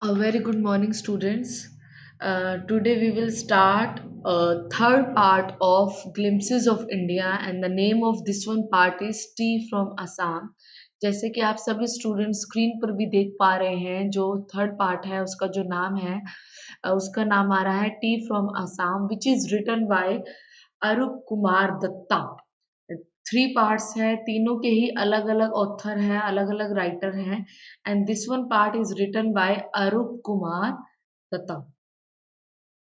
A very good morning, students. Today we will start a third part of Glimpses of India, and the name of this one part is Tea from Assam. जैसे कि आप सभी student screen पर भी देख पा रहे हैं, जो थर्ड पार्ट है उसका जो नाम है उसका नाम आ रहा है tea from Assam, which is written by Arup Kumar Dutta. Three parts है, तीनों के ही अलग अलग ऑथर हैं, अलग अलग राइटर हैं, and this one part is written by Arup Kumar Dutta.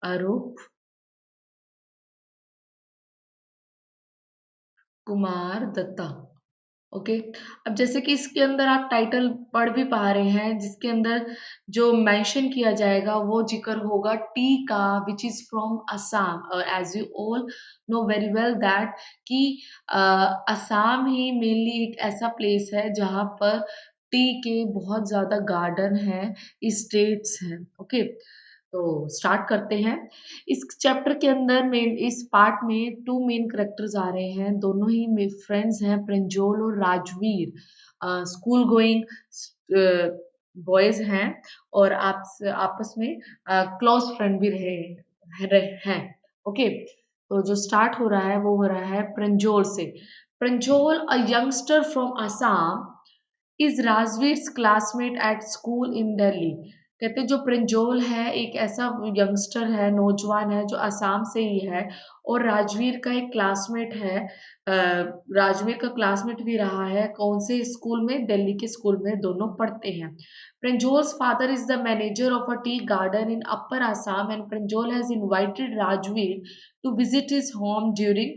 Arup Kumar Dutta. Okay. अब जैसे कि इसके अंदर आप टाइटल पढ़ भी पा रहे हैं, जिसके अंदर जो मेंशन किया जाएगा वो जिक्र होगा टी का, which is from Assam. As you all know very well that कि असम ही मेनली एक ऐसा प्लेस है जहाँ पर टी के बहुत ज्यादा गार्डन हैं, स्टेट्स हैं। ओके, तो स्टार्ट करते हैं। इस चैप्टर के अंदर मेन इस पार्ट में टू मेन कैरेक्टर्स आ रहे हैं, दोनों ही मेरे फ्रेंड्स हैं, प्रंजोल और राजवीर। स्कूल गोइंग बॉयज हैं और आप आपस में क्लोज फ्रेंड भी हैं। ओके, तो जो स्टार्ट हो रहा है वो हो रहा है प्रंजोल से। Pranjol, a youngster from Assam, is Rajveer classmate at school in Delhi. कहते जो प्रंजोल है एक ऐसा यंगस्टर है, नौजवान है जो असम से ही है और राजवीर का एक क्लासमेट है। राजवीर का क्लासमेट भी रहा है, कौन से स्कूल में? दिल्ली के स्कूल में दोनों पढ़ते हैं। Pranjol's father is the manager of a tea garden in upper Assam and Pranjol has invited Rajveer to visit his home during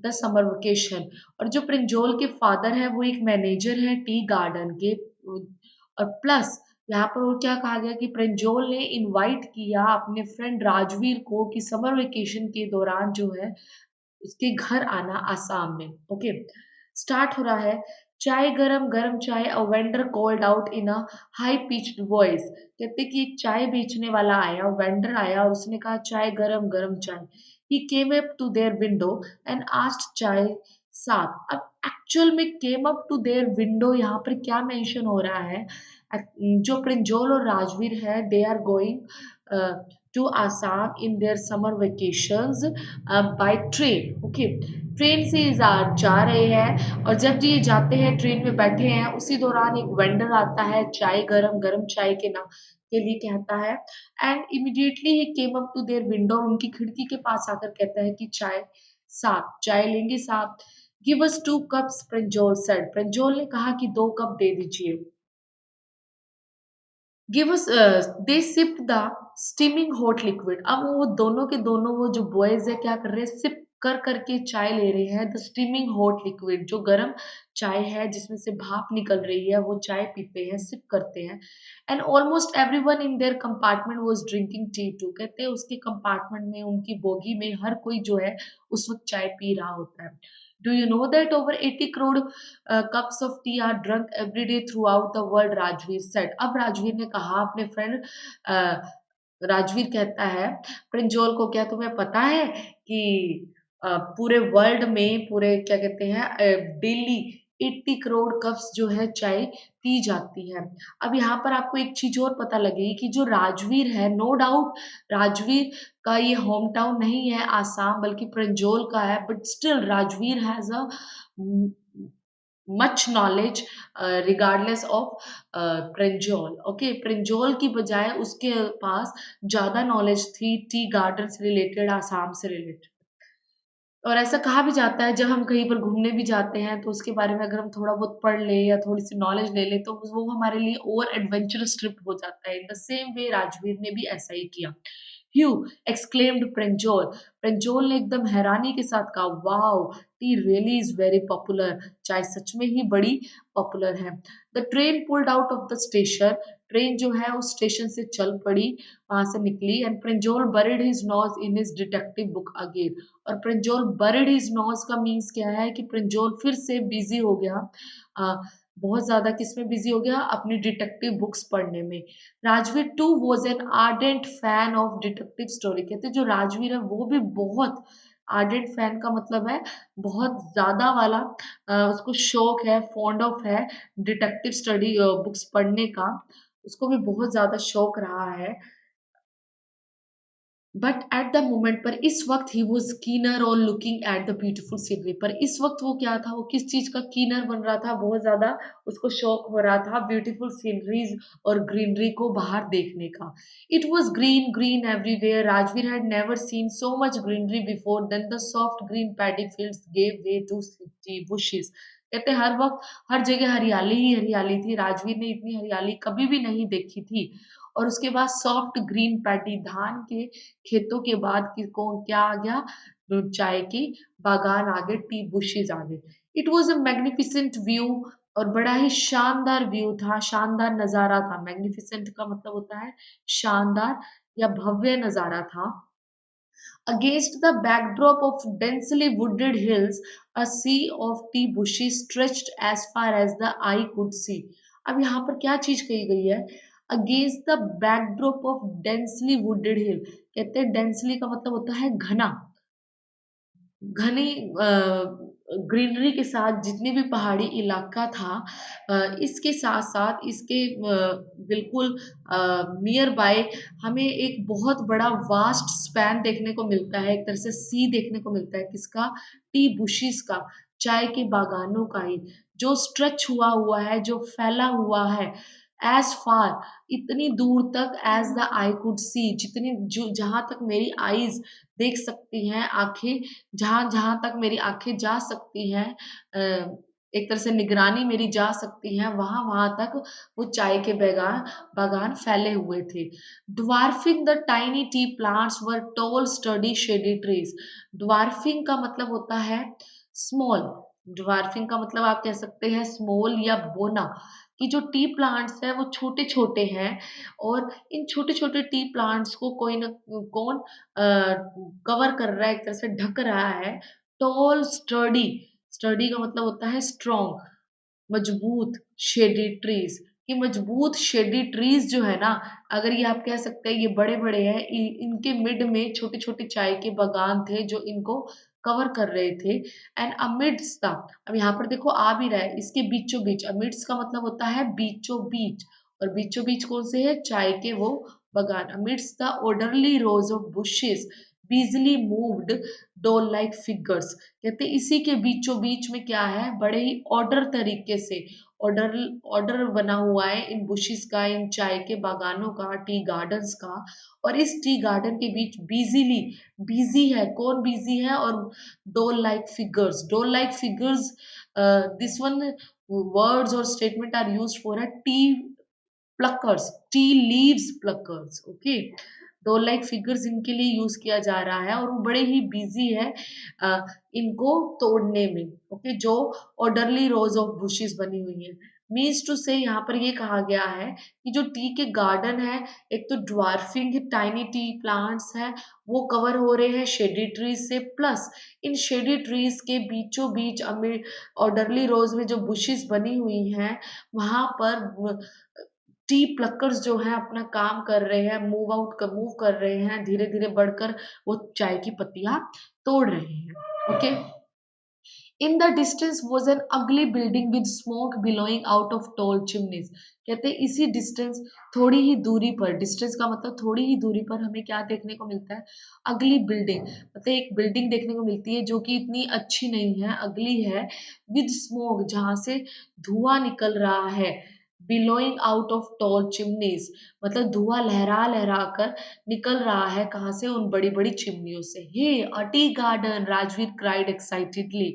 the summer vacation. और जो प्रिंजोल के फादर है वो एक मैनेजर है टी गार्डन के। और प्लस यहाँ पर वो क्या कहा गया कि प्रिंजोल ने इनवाइट किया अपने फ्रेंड राजवीर को कि समर वेकेशन के दौरान जो है उसके घर आना आसाम में। ओके, स्टार्ट हो रहा है। चाय गरम गरम चाय, a vendor called out in a high pitched voice. कहते कि एक चाय बेचने वाला आया, वेंडर आया और उसने कहा चाय गरम गरम चाय। He came up to their window and asked चाय साथ। अब एक्चुअल में came up to their window यहाँ पर क्या मेंशन हो रहा है? जो प्रिंजोल और राजवीर है, they are going to Assam in their summer vacations by train. Okay, train से जा रहे हैं और जब ये जाते हैं ट्रेन में बैठे हैं उसी दौरान एक वेंडर आता है चाय गरम गरम चाय के नाम के लिए कहता है। एंड इमिडिएटली ही came up to their window, उनकी खिड़की के पास आकर कहता है कि चाय साथ, चाय लेंगे साथ। Give us two cups, Pranjol said. Pranjol ने कहा कि 2 कप दे दीजिए। Give us, they sip the steaming hot liquid. अब वो दोनों के दोनों वो जो बॉयज है क्या कर रहे हैं, सिप कर करके चाय ले रहे हैं। द स्टीमिंग हॉट लिक्विड, जो गर्म चाय है जिसमें से भाप निकल रही है, वो चाय पीते हैं, सिप करते हैं। And almost everyone in their compartment was drinking tea too. कहते हैं उसके कंपार्टमेंट में, उनकी बोगी में हर कोई जो है उस वक्त चाय पी रहा होता है। Do you know that over 80 crore cups of tea are drunk every day throughout the world, Rajveer said। अब राजवीर ने कहा अपने फ्रेंड, राजवीर कहता है प्रिंजोल को, क्या तुम्हें पता है कि पूरे वर्ल्ड में, पूरे क्या कहते हैं, डेली 80 करोड़ कप्स जो है चाय पी जाती है। अब यहाँ पर आपको एक चीज और पता लगेगी कि जो राजवीर है, नो डाउट राजवीर का ये होम टाउन नहीं है आसाम बल्कि प्रंजोल का है, but still Rajveer has a much knowledge regardless of Pranjol. Okay, Pranjol की बजाय उसके पास ज्यादा नॉलेज थी टी गार्डन से रिलेटेड, आसाम से रिलेटेड। और ऐसा कहा भी जाता है जब हम कहीं पर घूमने भी जाते हैं तो उसके बारे में अगर हम थोड़ा बहुत पढ़ ले या थोड़ी सी नॉलेज ले ले तो वो हमारे लिए ओवर एडवेंचरस ट्रिप हो जाता है। In the same way Rajveer ने भी ऐसा ही किया। ह्यू एक्सक्लेम्ड प्रिंजोल। प्रिंजोल ने एकदम हैरानी के साथ कहा, wow, T really is very popular. चाय सच में ही बड़ी पॉपुलर है। The train pulled out of the station. Train जो है उस स्टेशन से चल पड़ी, वहां से निकली। And Pranjol buried his nose in his detective book again. और प्रिंजोल बरीड हिज नोज का मीन्स क्या है कि प्रिंजोल फिर से बिजी हो गया, आ, बहुत ज्यादा किसमें बिजी हो गया, अपनी डिटेक्टिव बुक्स पढ़ने में। Rajvir too was an ardent fan of detective story. कहते जो राजवीर है वो भी बहुत आर्डेंट फैन का मतलब है बहुत ज्यादा वाला, उसको शौक है, फॉन्ड ऑफ है डिटेक्टिव स्टडी बुक्स पढ़ने का। उसको भी बहुत ज्यादा शौक रहा है। बट एट द मोमेंट, पर इस वक्त he was keener on looking at the beautiful scenery, पर इस वक्त वो क्या था, वो किस चीज का कीनर बन रहा था, बहुत ज्यादा उसको शौक हो रहा था ब्यूटीफुल सीनरीज और ग्रीनरी को बाहर देखने का। It was green green everywhere, Rajvir had never seen so much greenery before, then the soft green paddy fields gave way to city bushes. कहते हर वक्त हर जगह हरियाली ही हरियाली थी, राजवीर ने इतनी हरियाली कभी भी नहीं देखी थी। और उसके बाद सॉफ्ट ग्रीन पैडी, धान के खेतों के बाद कि कौन क्या आ गया, चाय की बागान आ गए, टी बुशेज आ गए। It was a magnificent view, और बड़ा ही शानदार व्यू था, शानदार नजारा था। मैग्निफिसेंट का मतलब होता है शानदार या भव्य नजारा था। Against the backdrop of densely wooded hills, a sea of tea bushes stretched as far as the eye could see. अब यहाँ पर क्या चीज कही गई है? Against the backdrop of densely wooded hill, कहते हैं डेंसली का मतलब होता है घना, घनी ग्रीनरी के साथ जितनी भी पहाड़ी इलाका था, इसके साथ साथ इसके बिल्कुल नियर बाय हमें एक बहुत बड़ा वास्ट स्पैन देखने को मिलता है, एक तरह से सी देखने को मिलता है, किसका? टी बुशिस का, चाय के बागानों का ही, जो स्ट्रेच हुआ हुआ है, जो फैला हुआ है, एज फार, इतनी दूर तक, as the eye could see, जितनी जो जहां तक मेरी आईज देख सकती हैं, आंखें जहां जहां तक मेरी आंखें जा सकती हैं, एक तरह से निगरानी मेरी जा सकती है, वहां वहां तक वो चाय के बागान बागान फैले हुए थे। Dwarfing the tiny T plants were toll study shady trees. Dwarfing का मतलब होता है स्मॉल, ड्वार्फिंग का मतलब आप कह सकते हैं स्मॉल या बोना, कि जो टी प्लांट्स है वो छोटे छोटे हैं, और इन छोटे छोटे टी प्लांट्स को कोई न कौन कवर कर रहा है, एक तरह से ढक रहा है। टॉल स्टडी, स्टडी का मतलब होता है स्ट्रॉन्ग, मजबूत, शेडी ट्रीज, कि मजबूत शेडी ट्रीज जो है ना, अगर ये आप कह सकते हैं ये बड़े बड़े हैं, इनके मिड में छोटे छोटे चाय के बागान थे जो इनको कवर कर रहे थे। एंड अमिड्स द, अब यहाँ पर देखो आ भी रहा है, इसके बीचों बीच, अमिड्स का मतलब होता है बीचों बीच, और बीचों बीच कौन से है? चाय के वो बागान। Amidst the orderly rose of bushes बीजली मूव्ड डोल लाइक फिगर्स, कहते इसी के बीचों बीच में क्या है, बड़े ही ऑर्डर तरीके से, ऑर्डर ऑर्डर बना हुआ है इन बुशिस का, इन चाय के बागानों का, टी गार्डन्स का। और इस टी गार्डन के बीच बिजीली, बिजी है, कौन बिजी है? और doll like figures, doll like figures, this one words और statement are used for a tea pluckers, tea leaves pluckers, okay. Doll like figures इनके लिए यूज किया जा रहा है, और वो बड़े ही बिजी है इनको तोड़ने में, ओके, जो ऑर्डरली रोज ऑफ बुशेस बनी हुई है। मीन्स टू से यहाँ पर ये कहा गया है कि जो टी के गार्डन है, एक तो ड्वार्फिंग टाइनी टी प्लांट्स है, वो कवर हो रहे हैं शेडी ट्रीज से, प्लस इन शेडी ट्रीज के बीचों बीच ऑर्डरली रोज में जो बुशेस बनी हुई हैं, वहां पर टी प्लकर्स जो है अपना काम कर रहे हैं, मूव कर रहे हैं, धीरे धीरे बढ़कर वो चाय की पत्तियां तोड़ रहे हैं, okay. In the distance was an अगली building with smoke billowing out of tall chimneys, कहते हैं इसी डिस्टेंस, थोड़ी ही दूरी पर, डिस्टेंस का मतलब थोड़ी ही दूरी पर हमें क्या देखने को मिलता है? अगली बिल्डिंग, मतलब एक बिल्डिंग देखने को मिलती है जो कि इतनी अच्छी नहीं है, अगली है, विद स्मोक, जहां से धुआं निकल रहा है, billowing out of tall chimneys, मतलब धुआं लहरा लहरा कर निकल रहा है, कहाँ से? उन बड़ी बड़ी चिमनियों से। Hey a tea garden, Rajveer cried excitedly,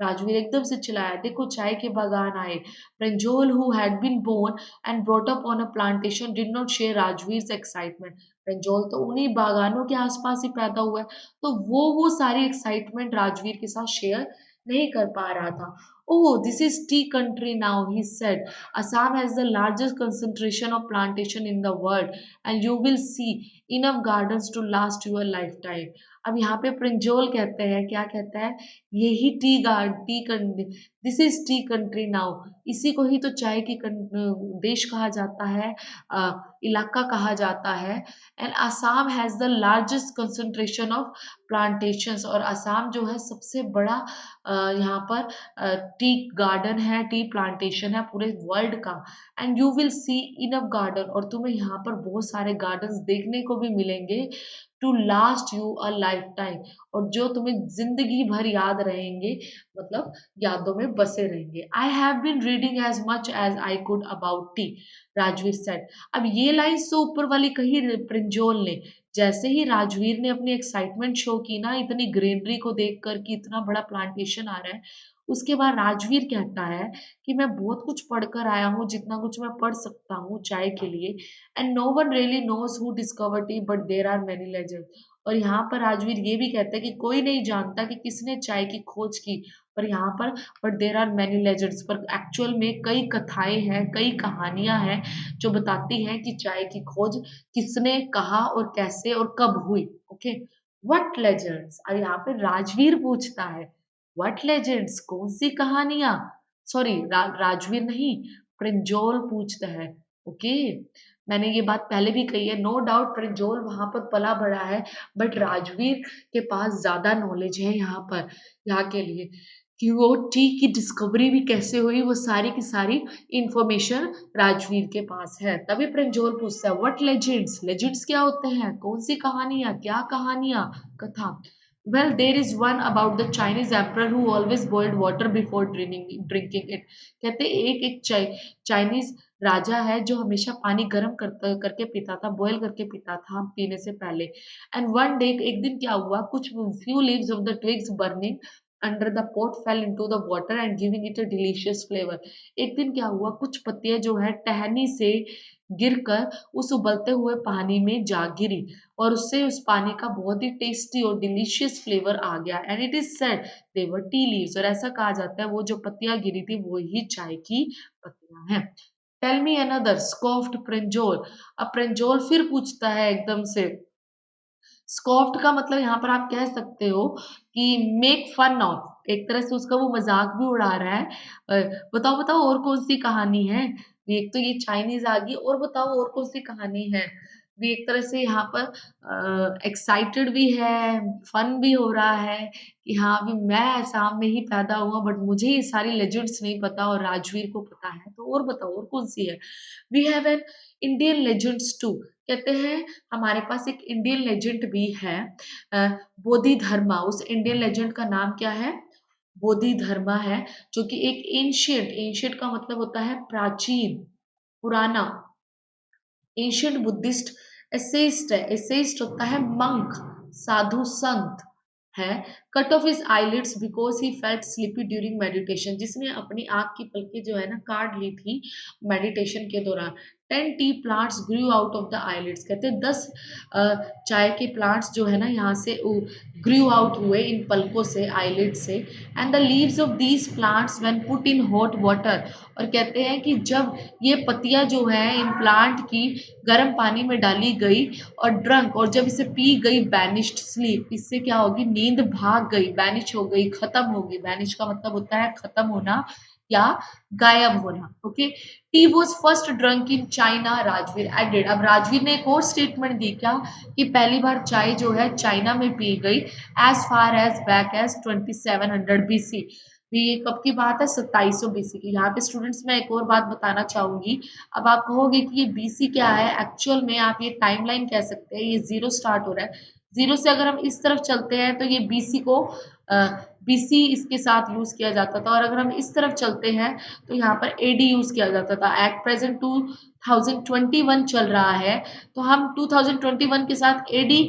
Rajveer एकदम से चिल्लाया, देखो चाय के बागान आए। Pranjal, who had been born and brought up on a plantation, did not share Rajveer's excitement. प्रंजोल तो उन्हीं बागानों के आसपास ही पैदा हुआ है, तो वो सारी एक्साइटमेंट राजवीर के साथ शेयर नहीं कर पा रहा था। Oh, this is tea country now, he said. Assam has the largest concentration of plantation in the world, and you will see enough gardens to last your lifetime. अब यहाँ पे प्रिंजोल कहते हैं, क्या कहता है, यही T guard T country, this is T country now, इसी को ही तो चाय की देश कहा जाता है, इलाका कहा जाता है। And Assam has the largest concentration of plantations, और असम जो है सबसे बड़ा यहाँ पर टी गार्डन है, टी प्लांटेशन है पूरे वर्ल्ड का। And you will see enough garden, और तुम्हें यहाँ पर बहुत सारे गार्डन्स देखने को भी मिलेंगे, to last you a lifetime, और जो तुम्हें जिंदगी भर याद रहेंगे, मतलब यादों में बसे रहेंगे। I have been reading as much as I could about tea, Rajvir said. अब ये लाइन तो ऊपर वाली कही प्रिंजोल ने, जैसे ही राजवीर ने अपनी एक्साइटमेंट शो की ना इतनी ग्रीनरी को देखकर कि इतना बड़ा प्लांटेशन आ रहा है, उसके बाद राजवीर कहता है कि मैं बहुत कुछ पढ़कर आया हूँ, जितना कुछ मैं पढ़ सकता हूँ चाय के लिए, and no one really knows who discover tea but there are many legend. और यहाँ पर राजवीर ये भी कहता है कि कोई नहीं जानता कि किसने चाय की खोज की, पर यहाँ पर but there are many legends, पर एक्चुअल में कई कथाएं हैं, कई कहानियां हैं जो बताती हैं कि चाय की खोज किसने, कहा और कैसे और कब हुई। ओके, व्हाट लेजेंड्स, अब यहाँ पे राजवीर पूछता है व्हाट लेजेंड्स, कौन सी कहानियां, सॉरी राजवीर नहीं, प्रिंजोल पूछता है। ओके, मैंने ये बात पहले भी कही है, नो डाउट प्रिंजोल वहां पर पला बड़ा है, बट राजवीर के पास ज्यादा नॉलेज है यहाँ पर, यहाँ के लिए कि वो टी की डिस्कवरी भी कैसे हुई, वो सारी की सारी इंफॉर्मेशन राजवीर के पास है। तभी प्रिंजोल पूछता है व्हाट लेजेंड्स, लेजेंड्स क्या होते हैं, कौन सी कहानियां, क्या कहानियां, कथा। Well, there is one about the Chinese emperor who always boiled water before drinking it. कहते एक एक चाइनीज राजा है जो हमेशा पानी गर्म करके पीता था, बॉयल करके पीता था पीने से पहले। एंड वन डे, एक दिन क्या हुआ, कुछ few leaves of the twigs burning under the pot fell into the water and giving it a delicious flavor. एक दिन क्या हुआ, कुछ पत्तियां जो है टहनी से गिरकर उस उबलते हुए पानी में जा गिरी, और उससे उस पानी का बहुत ही टेस्टी और डिलीशियस फ्लेवर आ गया। And it is said they were tea leaves, और ऐसा कहा जाता है वो जो पत्तियां गिरी थी वो ही चाय की पत्तियां हैं। Tell me another, scoffed Pranjol. अब प्रिंजोल फिर पूछता है एकदम से, स्कॉफ्ड का मतलब यहाँ पर आप कह सकते हो कि मेक फन ऑफ, एक तरह से उसका वो मजाक भी उड़ा रहा है। बताओ बताओ और कौन सी कहानी है, एक तो ये चाइनीज आ गई, और बताओ और कौन सी कहानी है। भी एक तरह से यहाँ पर एक्साइटेड भी है, फन भी हो रहा है कि हाँ अभी मैं आसाम में ही पैदा हुआ, बट मुझे ये सारी लेजेंड्स नहीं पता और राजवीर को पता है, तो और बताओ और कौन सी है। We have an Indian legends too, कहते हैं हमारे पास एक इंडियन लेजेंड भी है, बोधि धर्मा। उस इंडियन लेजेंड का नाम क्या है, बोधि धर्मा है, जो कि एक एंशियंट, एंशियंट का मतलब होता है प्राचीन, पुराना, एंशियंट बुद्धिस्ट एसेइस्ट है। एसेइस्ट होता है मंक, साधु संत है। Cut off his eyelids because he felt sleepy during meditation, जिसने अपनी आंख की पलकें जो है ना काट ली थी मेडिटेशन के दौरान। 10 T plants Guru out of the eyelids, कहते हैं 10 चाय के प्लांट्स जो है ना यहाँ से ग्रू आउट हुए इन पलकों से, आईलिड से। And the leaves of these plants when put in hot water, और कहते हैं कि जब ये पत्तियां जो है इन प्लांट की गर्म पानी में डाली गई और ड्रंक, और जब इसे पी गई, बैनिश्ड स्लीप, इससे क्या होगी, नींद भाग गई, बैनिश हो गई, खत्म होगी। बैनिश का मतलब होता है खत्म होना या गायब होना। Okay, tea was first drunk in China, Rajvir added. अब राजवीर ने एक और स्टेटमेंट दी क्या, कि पहली बार चाय जो है चाइना में पी गई as far as back as 2700 BC। ये कब की बात है, 2700 BC की। यहाँ पे स्टूडेंट्स मैं एक और बात बताना चाहूंगी। अब आप कहोगे कि ये BC क्या है, एक्चुअल में आप ये टाइमलाइन कह सकते हैं, ये जीरो स्टार्ट हो रहा है, जीरो से अगर हम इस तरफ चलते हैं तो ये BC को BC इसके साथ यूज किया जाता था, और अगर हम इस तरफ चलते हैं तो यहाँ पर AD यूज किया जाता था। एट प्रेजेंट 2021 चल रहा है, तो हम 2021 के साथ AD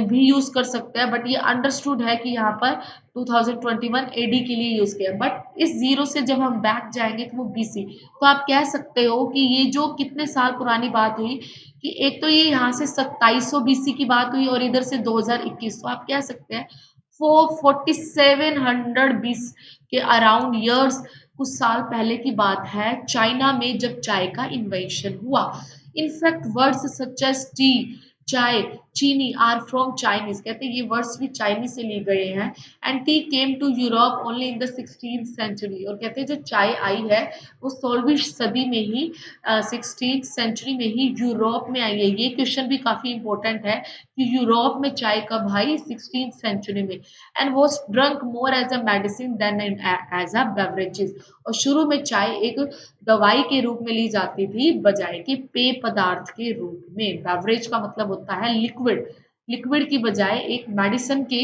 भी यूज कर सकते हैं, बट ये अंडरस्टूड है कि यहाँ पर 2021 AD के लिए यूज किया। बट इस जीरो से जब हम बैक जाएंगे तो वो BC, तो आप कह सकते हो कि ये जो कितने साल पुरानी बात हुई, कि एक तो ये यहाँ से 2700 BC की बात हुई और इधर से 2021, तो आप कह सकते हैं 4700 BC के अराउंड ईयर्स, कुछ साल पहले की बात है, चाइना में जब चाय का इन्वेंशन हुआ। In fact words such as tea, chai, cheeni are from Chinese, कहते हैं ये वर्ड्स भी चाइनीज से लिए गए हैं। And tea came to Europe only in the 16th century, और कहते हैं जो चाय आई है वो 16वीं सदी में ही 16th सेंचुरी में ही यूरोप में आई है। ये क्वेश्चन भी काफी इंपॉर्टेंट है कि यूरोप में चाय कब आई, 16th सेंचुरी में। And was drunk more as a medicine than as a beverages, और शुरू में चाय एक दवाई के रूप में ली जाती थी बजाय कि पेय पदार्थ के रूप में। बेवरेज का मतलब होता है लिक्विड, लिक्विड की बजाय एक मेडिसिन के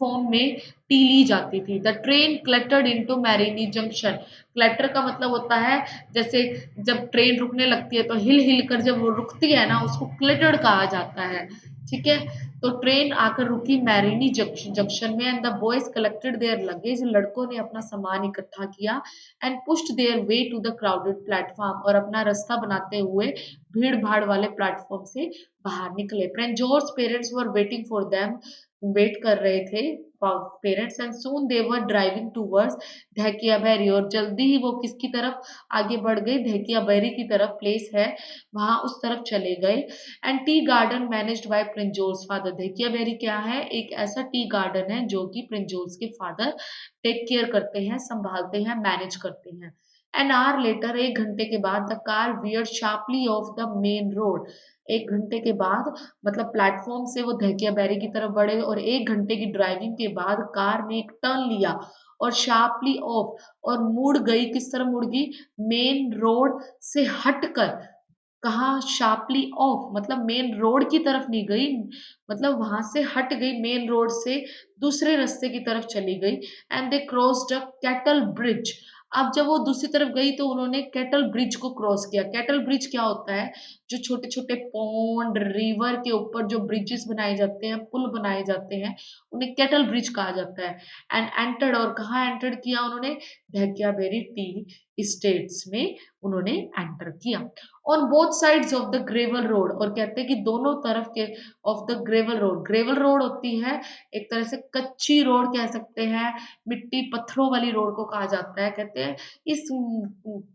फॉर्म में टी ली जाती थी। The train clattered into Mariani junction, clatter का मतलब होता है जैसे जब ट्रेन रुकने लगती है तो हिल हिल कर जब वो रुकती है ना उसको क्लटर्ड कहा जाता है, ठीक है। तो ट्रेन आकर रुकी मैरिनी जंक्शन में, and the boys collected their luggage, लड़कों ने अपना सामान इकट्ठा किया, and pushed their way to the crowded platform, और अपना रास्ता बनाते हुए भीड़ भाड़ वाले प्लेटफॉर्म से बाहर निकले। Pranjol's parents were waiting for them, wait कर रहे थे parents, and soon they were driving towards Dhekiabari, और जल्दी ही वो किसकी तरफ आगे बढ़ गई, धैकियाबैरी की तरफ, प्लेस है वहां उस तरफ चले गए। And tea garden managed by Pranjol's father, Dhekiabari क्या है, एक ऐसा टी गार्डन है जो कि प्रिंजोर्स के फादर टेक केयर करते हैं, संभालते हैं, मैनेज करते हैं। एन आवर लेटर, एक घंटे के बाद, the car weird sharply of the main road, एक घंटे के बाद मतलब प्लेटफॉर्म से वो धैकिया बैरी की तरफ बढ़े, और एक घंटे की ड्राइविंग के बाद कार ने एक टर्न लिया और शार्पली ऑफ, और मुड़ गई, किस तरह मुड़ गई, मेन रोड से हटकर। कहा शार्पली ऑफ मतलब मेन रोड की तरफ नहीं गई, मतलब वहां से हट गई मेन रोड से, दूसरे रास्ते की तरफ चली गई। And they crossed a cattle bridge, अब जब वो दूसरी तरफ गई तो उन्होंने कैटल ब्रिज को क्रॉस किया। कैटल ब्रिज क्या होता है, जो छोटे छोटे पॉन्ड रिवर के ऊपर जो ब्रिजेस बनाए जाते हैं, पुल बनाए जाते हैं, उन्हें कैटल ब्रिज कहा जाता है। एंड एंटर्ड, और कहा एंटर्ड किया उन्होंने, धैकियाबेरी टी स्टेट्स में उन्होंने एंटर किया। On both sides of the gravel road, और कहते हैं कि दोनों तरफ के of the gravel road, gravel road होती है एक तरह से कच्ची रोड कह सकते हैं, मिट्टी पत्थरों वाली रोड को कहा जाता है। कहते हैं इस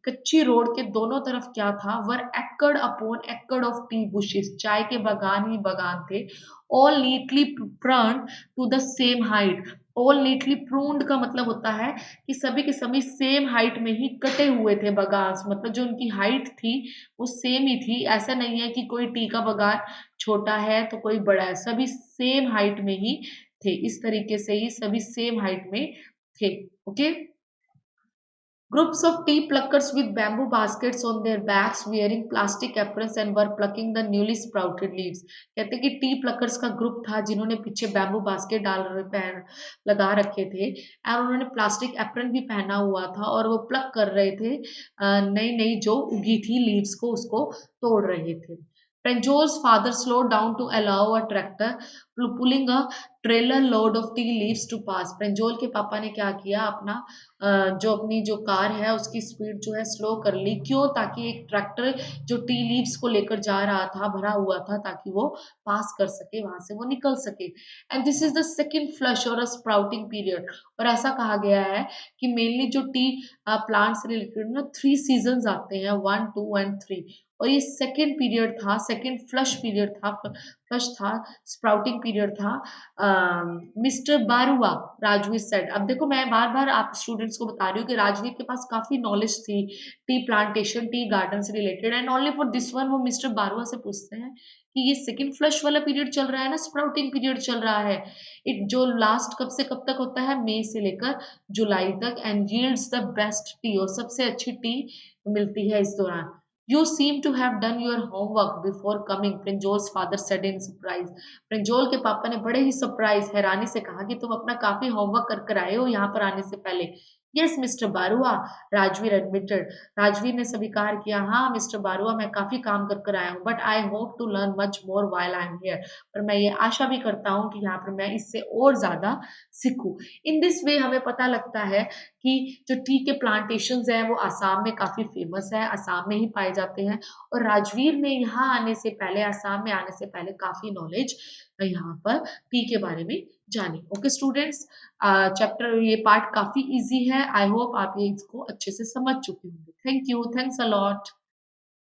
कच्ची रोड के दोनों तरफ क्या था, वर एकड़ अपॉन एकड़ ऑफ टी बुशेस, चाय के बागान ही बागान थे। All neatly pruned to the same height, all neatly pruned का मतलब होता है कि सभी के सभी सेम हाइट में ही कटे हुए थे बागान, मतलब जो उनकी हाइट थी वो सेम ही थी। ऐसा नहीं है कि कोई टी का बागान छोटा है तो कोई बड़ा है, सभी सेम हाइट में ही थे, इस तरीके से ही सभी सेम हाइट में थे। Okay, groups of tea pluckers with bamboo baskets on their backs wearing plastic aprons and were plucking the newly sprouted leaves, कहते हैं कि टी प्लकर्स का ग्रुप था जिन्होंने पीछे बैम्बू बास्केट पहन लगा रखे थे, और उन्होंने प्लास्टिक एप्रन भी पहना हुआ था, और वो प्लक कर रहे थे नई नई जो उगी थी लीव्स को, उसको तोड़ रहे थे। Penjo's father slowed down to allow a tractor pulling a trailer load of tea leaves to pass. Pranjol के पापा ने क्या किया, अपना जो अपनी जो कार है उसकी स्पीड जो है स्लो कर ली, क्यों, ताकि एक ट्रैक्टर जो टी लीव्स को लेकर जा रहा था, भरा हुआ था, ताकि वो पास कर सके, वहां से वो निकल सके। And this is the second flush और अ स्प्राउटिंग पीरियड, और ऐसा कहा गया है कि मेनली जो टी प्लांट से रिलेटेड ना 3 सीजन आते हैं, 1 2 एंड 3, और ये सेकेंड पीरियड था, सेकेंड फ्लश पीरियड था, फ्लश था, स्प्राउटिंग पीरियड था। मिस्टर बारुआ, राजवीर सेड, अब देखो मैं बार बार आप स्टूडेंट्स को बता रही हूँ कि राजवीर के पास काफी नॉलेज थी टी प्लांटेशन, टी गार्डन से related, and only for this one वो मिस्टर बारुआ से पूछते हैं कि ये सेकेंड फ्लश वाला पीरियड चल रहा है ना, स्प्राउटिंग पीरियड चल रहा है, इट जो लास्ट कब से कब तक होता है, मई से लेकर जुलाई तक, and yields the best T, और सबसे अच्छी टी मिलती है इस दौरान। You seem to have done your homework before coming, Prinjol's father said in surprise. प्रिंजोल के पापा ने बड़े ही सरप्राइज हैरानी से कहा कि तुम अपना काफी होमवर्क कर कर आए हो यहाँ पर आने से पहले। Yes mister Barua, Rajveer admitted, Rajveer ने स्वीकार किया, हाँ मिस्टर बारुआ मैं काफी काम कर कर आया हूँ, but I hope to learn much more while I am here, पर मैं ये आशा भी करता हूँ कि यहाँ पर मैं इससे और ज्यादा सीखूं। इन दिस वे हमें पता लगता है कि जो टी के प्लांटेशन हैं वो आसाम में काफी फेमस है, आसाम में ही पाए जाते हैं, और राजवीर ने यहाँ आने से पहले, आसाम में आने से पहले काफी नॉलेज यहाँ पर टी के बारे में जाने। ओके स्टूडेंट्स, चैप्टर ये पार्ट काफी इजी है, आई होप आप ये इसको अच्छे से समझ चुके होंगे। Thank you, thanks a lot.